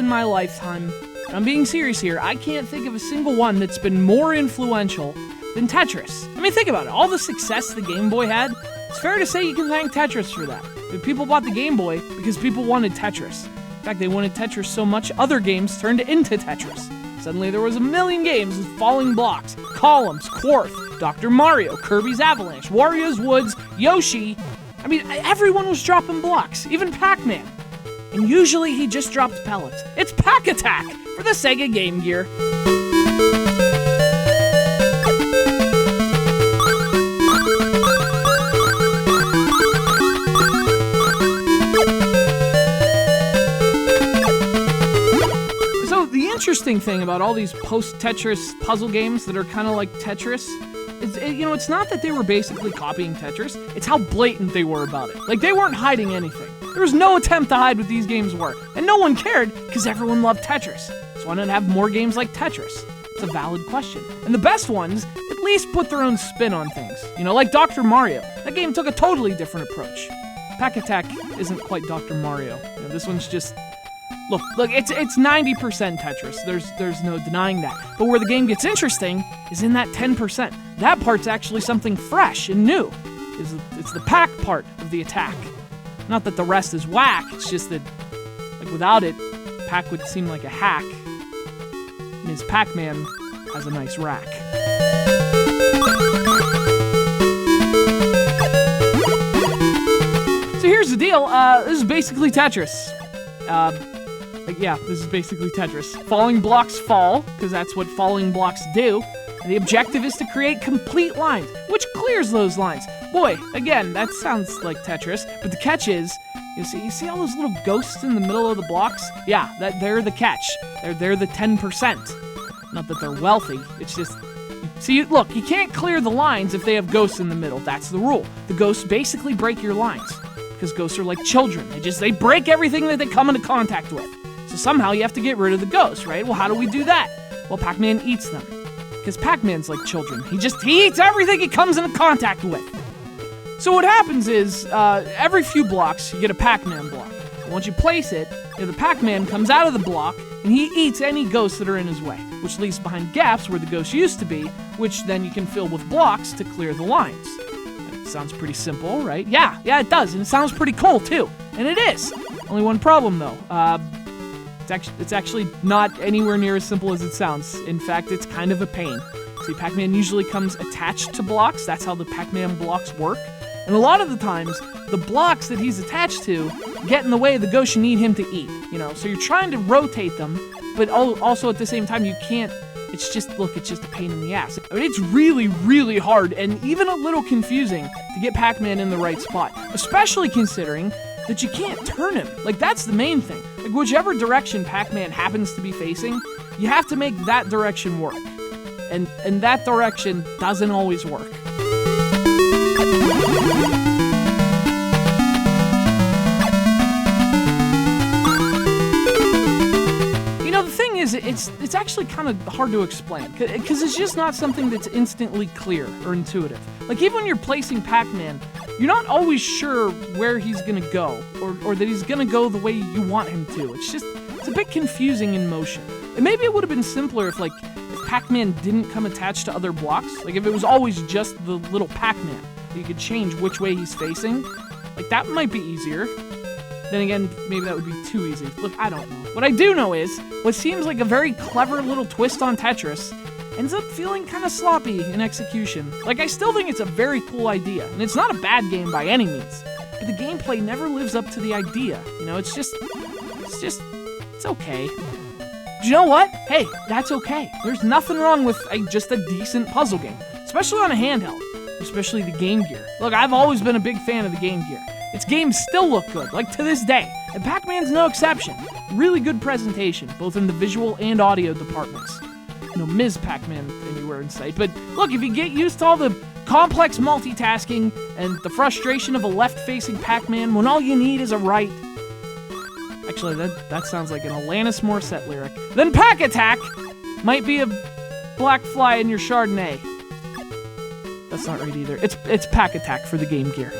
in my lifetime, and I'm being serious here, I can't think of a single one that's been more influential than Tetris. I mean, think about it. All the success the Game Boy had, it's fair to say you can thank Tetris for that. But people bought the Game Boy because people wanted Tetris. In fact, they wanted Tetris so much, other games turned into Tetris. Suddenly there was a million games with falling blocks, columns, Quarth, Dr. Mario, Kirby's Avalanche, Wario's Woods, Yoshi. I mean, everyone was dropping blocks, even Pac-Man. And usually he just dropped pellets. It's Pac-Attack for the SEGA Game Gear. The interesting thing about all these post-Tetris puzzle games that are kind of like Tetris is, it's not that they were basically copying Tetris, it's how blatant they were about it. Like, they weren't hiding anything. There was no attempt to hide what these games were, and no one cared because everyone loved Tetris. So why not have more games like Tetris? It's a valid question. And the best ones at least put their own spin on things. Like Dr. Mario. That game took a totally different approach. Pac-Attack isn't quite Dr. Mario. This one's just... Look, it's 90% Tetris. There's no denying that. But where the game gets interesting is in that 10%. That part's actually something fresh and new. It's the Pac part of the attack. Not that the rest is whack, it's just that, without it, Pac would seem like a hack. Ms. Pac-Man has a nice rack. So here's the deal, this is basically Tetris. This is basically Tetris. Falling blocks fall, because that's what falling blocks do. And the objective is to create complete lines, which clears those lines. Boy, again, that sounds like Tetris, but the catch is, you see all those little ghosts in the middle of the blocks? Yeah, they're the catch. They're the 10%. Not that they're wealthy, it's just... Look, you can't clear the lines if they have ghosts in the middle. That's the rule. The ghosts basically break your lines, because ghosts are like children. They break everything that they come into contact with. So somehow you have to get rid of the ghosts, right? Well, how do we do that? Well, Pac-Man eats them. Because Pac-Man's like children. He eats everything he comes into contact with. So what happens is, every few blocks, you get a Pac-Man block. And once you place it, the Pac-Man comes out of the block, and he eats any ghosts that are in his way, which leaves behind gaps where the ghosts used to be, which then you can fill with blocks to clear the lines. That sounds pretty simple, right? Yeah, it does, and it sounds pretty cool, too. And it is. Only one problem, though. It's actually not anywhere near as simple as it sounds. In fact, it's kind of a pain. See, Pac-Man usually comes attached to blocks. That's how the Pac-Man blocks work. And a lot of the times, the blocks that he's attached to get in the way of the ghosts you need him to eat. So you're trying to rotate them, but also at the same time, you can't... It's just a pain in the ass. I mean, it's really, really hard and even a little confusing to get Pac-Man in the right spot, especially considering that you can't turn him. That's the main thing. Whichever direction Pac-Man happens to be facing, you have to make that direction work. And that direction doesn't always work. The thing is, it's actually kind of hard to explain, because it's just not something that's instantly clear or intuitive. Even when you're placing Pac-Man, you're not always sure where he's gonna go, or that he's gonna go the way you want him to. It's a bit confusing in motion. And maybe it would have been simpler if Pac-Man didn't come attached to other blocks. If it was always just the little Pac-Man, you could change which way he's facing. That might be easier. Then again, maybe that would be too easy. Look, I don't know. What I do know is, what seems like a very clever little twist on Tetris ends up feeling kind of sloppy in execution. I still think it's a very cool idea, and it's not a bad game by any means, but the gameplay never lives up to the idea. It's okay. Do you know what? Hey, that's okay. There's nothing wrong with just a decent puzzle game, especially on a handheld, especially the Game Gear. Look, I've always been a big fan of the Game Gear. Its games still look good, to this day, and Pac-Man's no exception. Really good presentation, both in the visual and audio departments. No Ms. Pac-Man anywhere in sight, but look, if you get used to all the complex multitasking and the frustration of a left-facing Pac-Man when all you need is a right... Actually, that sounds like an Alanis Morissette lyric. Then Pac-Attack might be a black fly in your Chardonnay. That's not right either. It's Pac-Attack for the Game Gear.